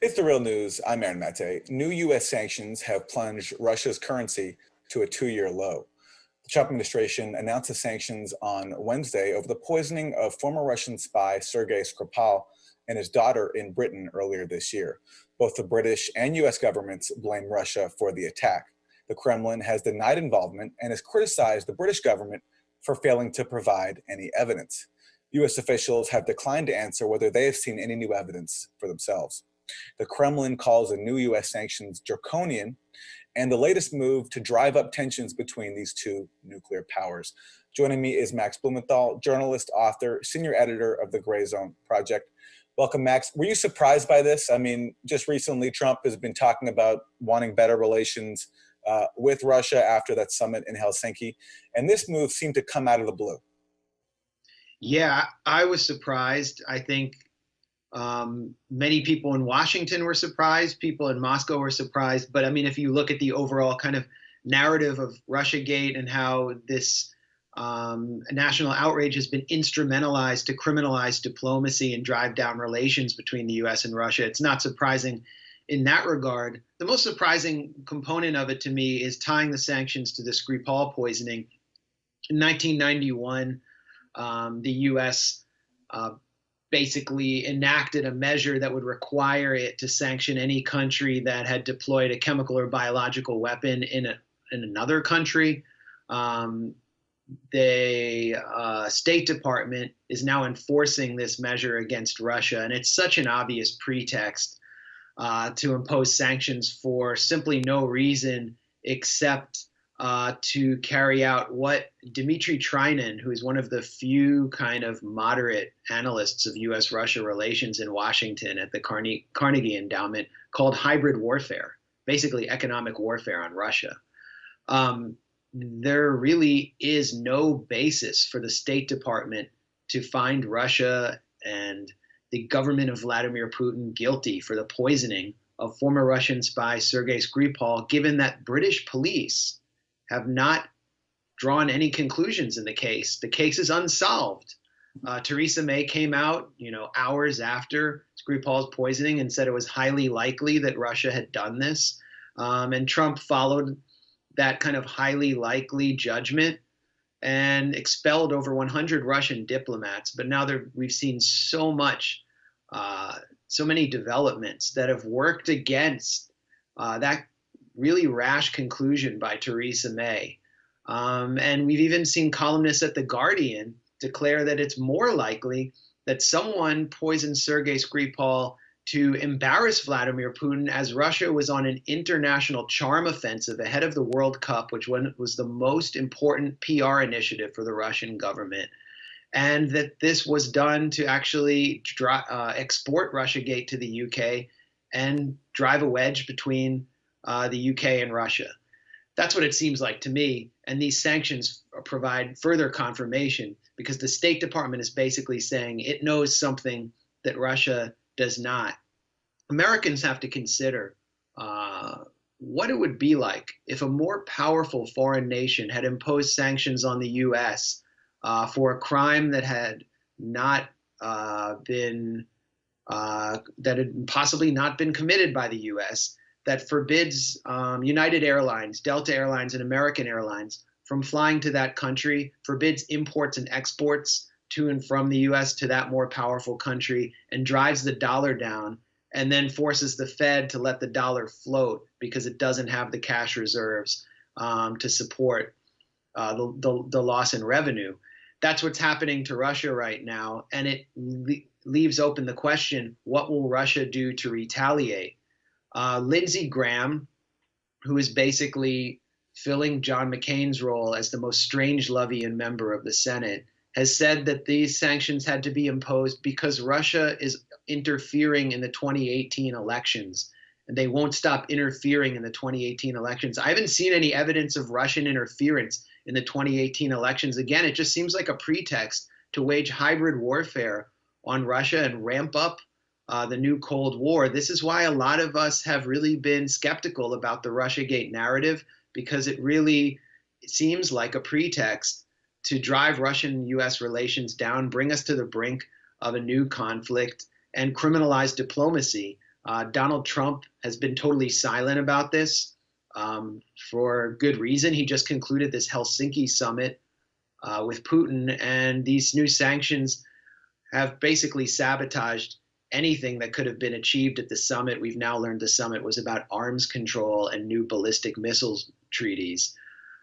It's the real news. I'm Aaron Mate. New U.S. sanctions have plunged Russia's currency to a 2-year low. The Trump administration announced the sanctions on Wednesday over the poisoning of former Russian spy Sergei Skripal and his daughter in Britain earlier this year. Both the British and U.S. governments blame Russia for the attack. The Kremlin has denied involvement and has criticized the British government for failing to provide any evidence. U.S. officials have declined to answer whether they have seen any new evidence for themselves. The Kremlin calls the new U.S. sanctions draconian and the latest move to drive up tensions between these two nuclear powers. Joining me is Max Blumenthal, journalist, author, senior editor of the Gray Zone Project. Welcome, Max. Were you surprised by this? I mean, just recently, Trump has been talking about wanting better relations with Russia after that summit in Helsinki, and this move seemed to come out of the blue. Yeah, I was surprised. I think many people in Washington were surprised. People in Moscow were surprised. But I mean, if you look at the overall kind of narrative of Russiagate and how this national outrage has been instrumentalized to criminalize diplomacy and drive down relations between the U.S. and Russia, it's not surprising in that regard. The most surprising component of it to me is tying the sanctions to the Skripal poisoning. In 1991, the U.S. Basically enacted a measure that would require it to sanction any country that had deployed a chemical or biological weapon in another country. The State Department is now enforcing this measure against Russia, and it's such an obvious pretext to impose sanctions for simply no reason except to carry out what Dmitry Trinan, who is one of the few kind of moderate analysts of U.S.-Russia relations in Washington at the Carnegie Endowment, called hybrid warfare, basically economic warfare on Russia. There really is no basis for the State Department to find Russia and the government of Vladimir Putin guilty for the poisoning of former Russian spy Sergei Skripal, given that British police have not drawn any conclusions in the case. The case is unsolved. Theresa May came out, hours after Skripal's poisoning and said it was highly likely that Russia had done this. And Trump followed that kind of highly likely judgment and expelled over 100 Russian diplomats. But now we've seen so many developments that have worked against that really rash conclusion by Theresa May. And we've even seen columnists at The Guardian declare that it's more likely that someone poisoned Sergei Skripal to embarrass Vladimir Putin, as Russia was on an international charm offensive ahead of the World Cup, which was the most important PR initiative for the Russian government. And that this was done to actually export Russiagate to the UK and drive a wedge between the UK and Russia. That's what it seems like to me. And these sanctions provide further confirmation, because the State Department is basically saying it knows something that Russia does not. Americans have to consider what it would be like if a more powerful foreign nation had imposed sanctions on the U.S. For a crime that had not that had possibly not been committed by the U.S., that forbids United Airlines, Delta Airlines, and American Airlines from flying to that country, forbids imports and exports to and from the U.S. to that more powerful country, and drives the dollar down, and then forces the Fed to let the dollar float because it doesn't have the cash reserves to support the loss in revenue. That's what's happening to Russia right now, and it leaves open the question, what will Russia do to retaliate? Lindsey Graham, who is basically filling John McCain's role as the most strange-Lovian member of the Senate, has said that these sanctions had to be imposed because Russia is interfering in the 2018 elections, and they won't stop interfering in the 2018 elections. I haven't seen any evidence of Russian interference in the 2018 elections. Again, it just seems like a pretext to wage hybrid warfare on Russia and ramp up the new Cold War. This is why a lot of us have really been skeptical about the Russiagate narrative, because it really seems like a pretext to drive Russian-U.S. relations down, bring us to the brink of a new conflict, and criminalize diplomacy Donald Trump has been totally silent about this for good reason. He just concluded this Helsinki summit with Putin, and these new sanctions have basically sabotaged anything that could have been achieved at the summit. We've now learned the summit was about arms control and new ballistic missiles treaties.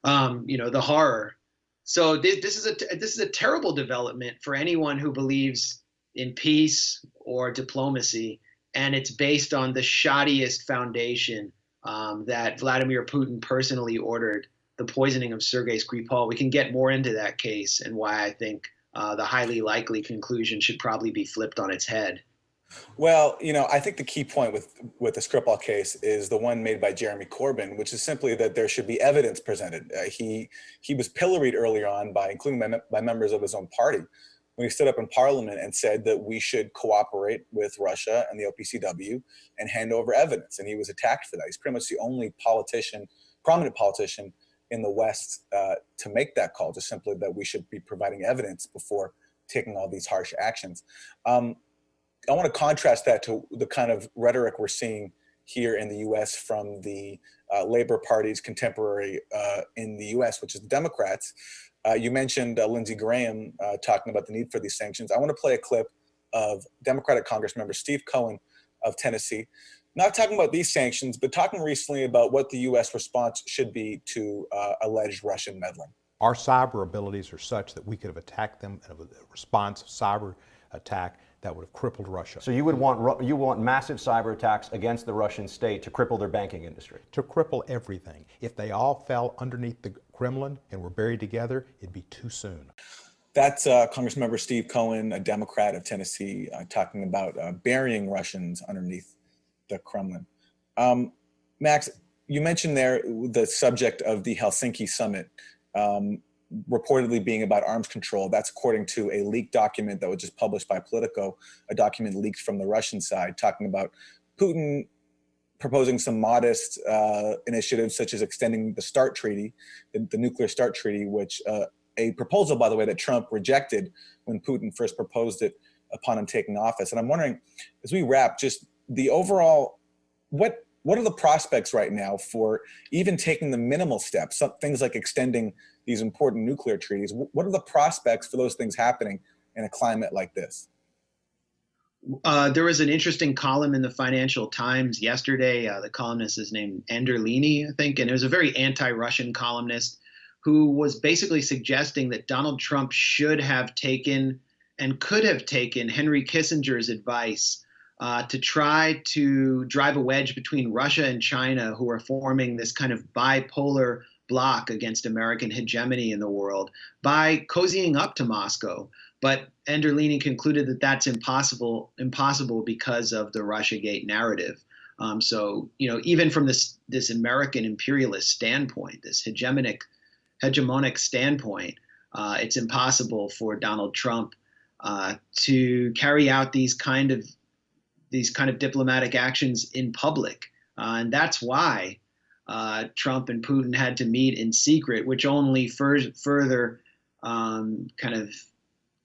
The horror. So this is a terrible development for anyone who believes in peace or diplomacy, and it's based on the shoddiest foundation that Vladimir Putin personally ordered the poisoning of Sergei Skripal. We can get more into that case and why I think the highly likely conclusion should probably be flipped on its head. Well, I think the key point with the Skripal case is the one made by Jeremy Corbyn, which is simply that there should be evidence presented. He was pilloried earlier on including by members of his own party, when he stood up in Parliament and said that we should cooperate with Russia and the OPCW and hand over evidence. And he was attacked for that. He's pretty much the only prominent politician in the West to make that call, just simply that we should be providing evidence before taking all these harsh actions. I want to contrast that to the kind of rhetoric we're seeing here in the U.S. from the Labor Party's contemporary in the U.S., which is the Democrats. You mentioned Lindsey Graham talking about the need for these sanctions. I want to play a clip of Democratic Congressmember Steve Cohen of Tennessee, not talking about these sanctions, but talking recently about what the U.S. response should be to alleged Russian meddling. Our cyber abilities are such that we could have attacked them in a response cyber attack that would have crippled Russia. So you want massive cyber attacks against the Russian state to cripple their banking industry? To cripple everything. If they all fell underneath the Kremlin and were buried together, it'd be too soon. That's Congressmember Steve Cohen, a Democrat of Tennessee, talking about burying Russians underneath the Kremlin. Max, you mentioned there the subject of the Helsinki summit reportedly being about arms control. That's according to a leaked document that was just published by Politico, a document leaked from the Russian side, talking about Putin proposing some modest initiatives, such as extending the START treaty, the nuclear START treaty, which a proposal, by the way, that Trump rejected when Putin first proposed it upon him taking office. And I'm wondering, as we wrap, just the overall, what are the prospects right now for even taking the minimal steps, some things like extending these important nuclear treaties? What are the prospects for those things happening in a climate like this? There was an interesting column in the Financial Times yesterday. The columnist is named Anderlini, I think, and it was a very anti-Russian columnist who was basically suggesting that Donald Trump should have taken and could have taken Henry Kissinger's advice to try to drive a wedge between Russia and China, who are forming this kind of bipolar bloc against American hegemony in the world, by cozying up to Moscow. But Anderlini concluded that that's impossible because of the Russiagate narrative. So, even from this American imperialist standpoint, this hegemonic standpoint, it's impossible for Donald Trump to carry out these kind of diplomatic actions in public. And that's why Trump and Putin had to meet in secret, which only further kind of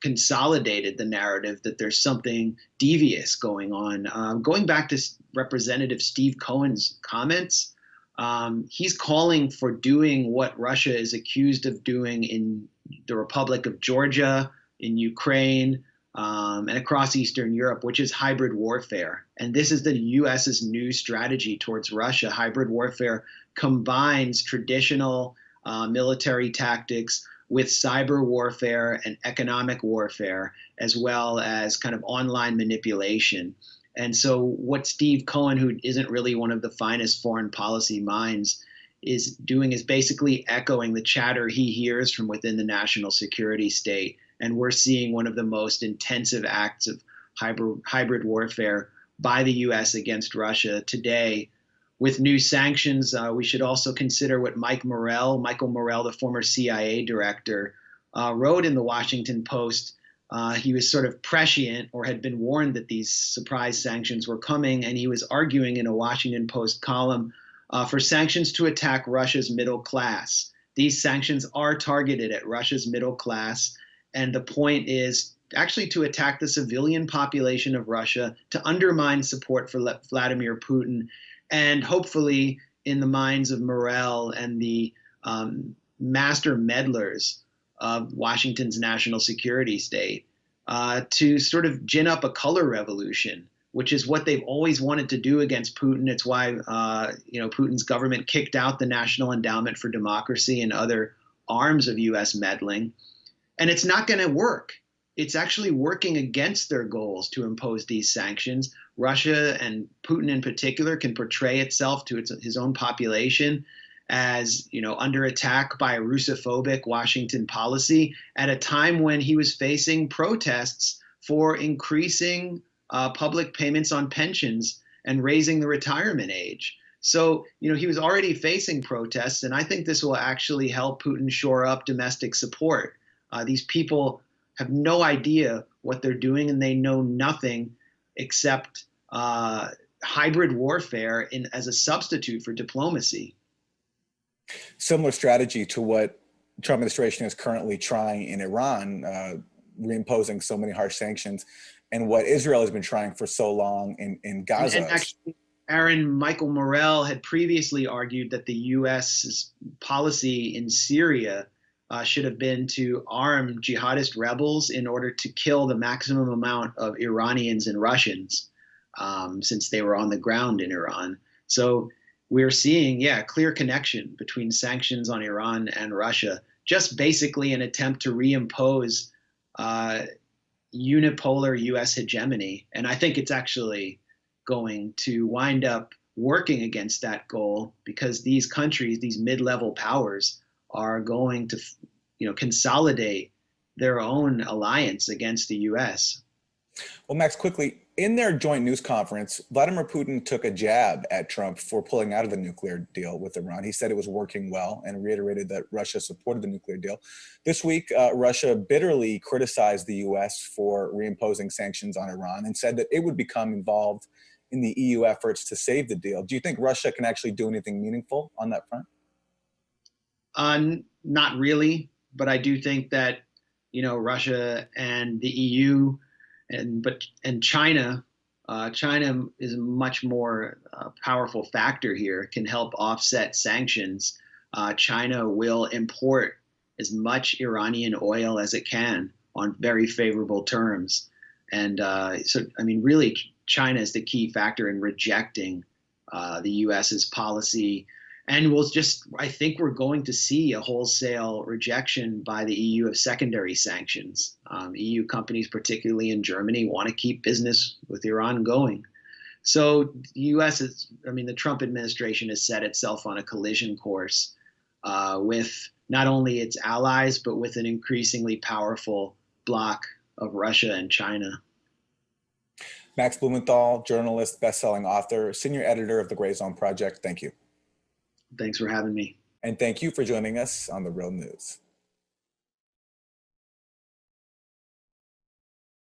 consolidated the narrative that there's something devious going on. Going back to Representative Steve Cohen's comments, he's calling for doing what Russia is accused of doing in the Republic of Georgia, in Ukraine, and across Eastern Europe, which is hybrid warfare. And this is the US's new strategy towards Russia. Hybrid warfare combines traditional military tactics with cyber warfare and economic warfare, as well as kind of online manipulation. And so what Steve Cohen, who isn't really one of the finest foreign policy minds, is doing is basically echoing the chatter he hears from within the national security state. And we're seeing one of the most intensive acts of hybrid warfare by the U.S. against Russia today. With new sanctions, we should also consider what Michael Morell, the former CIA director, wrote in the Washington Post. He was sort of prescient, or had been warned that these surprise sanctions were coming, and he was arguing in a Washington Post column for sanctions to attack Russia's middle class. These sanctions are targeted at Russia's middle class, and the point is actually to attack the civilian population of Russia, to undermine support for Vladimir Putin, and hopefully in the minds of Morell and the master meddlers of Washington's national security state, to sort of gin up a color revolution, which is what they've always wanted to do against Putin. It's why Putin's government kicked out the National Endowment for Democracy and other arms of U.S. meddling. And it's not going to work. It's actually working against their goals to impose these sanctions. Russia, and Putin in particular, can portray itself to his own population as, under attack by a Russophobic Washington policy at a time when he was facing protests for increasing public payments on pensions and raising the retirement age. So, he was already facing protests, and I think this will actually help Putin shore up domestic support. These people have no idea what they're doing, and they know nothing except hybrid warfare as a substitute for diplomacy. Similar strategy to what the Trump administration is currently trying in Iran, reimposing so many harsh sanctions, and what Israel has been trying for so long in Gaza. And actually, Aaron, Michael Morell had previously argued that the U.S.'s policy in Syria should have been to arm jihadist rebels in order to kill the maximum amount of Iranians and Russians, since they were on the ground in Iran. So we're seeing, a clear connection between sanctions on Iran and Russia, just basically an attempt to reimpose unipolar U.S. hegemony. And I think it's actually going to wind up working against that goal, because these countries, these mid-level powers, are going to, consolidate their own alliance against the U.S. Well, Max, quickly, in their joint news conference, Vladimir Putin took a jab at Trump for pulling out of the nuclear deal with Iran. He said it was working well and reiterated that Russia supported the nuclear deal. This week, Russia bitterly criticized the U.S. for reimposing sanctions on Iran and said that it would become involved in the EU efforts to save the deal. Do you think Russia can actually do anything meaningful on that front? Not really, but I do think that, Russia and the EU and China, China is a much more powerful factor here, can help offset sanctions. China will import as much Iranian oil as it can on very favorable terms. And really, China is the key factor in rejecting the U.S.'s policy. And I think we're going to see a wholesale rejection by the EU of secondary sanctions. EU companies, particularly in Germany, want to keep business with Iran going. So the the Trump administration has set itself on a collision course with not only its allies, but with an increasingly powerful bloc of Russia and China. Max Blumenthal, journalist, best-selling author, senior editor of the Gray Zone Project. Thank you. Thanks for having me. And thank you for joining us on The Real News.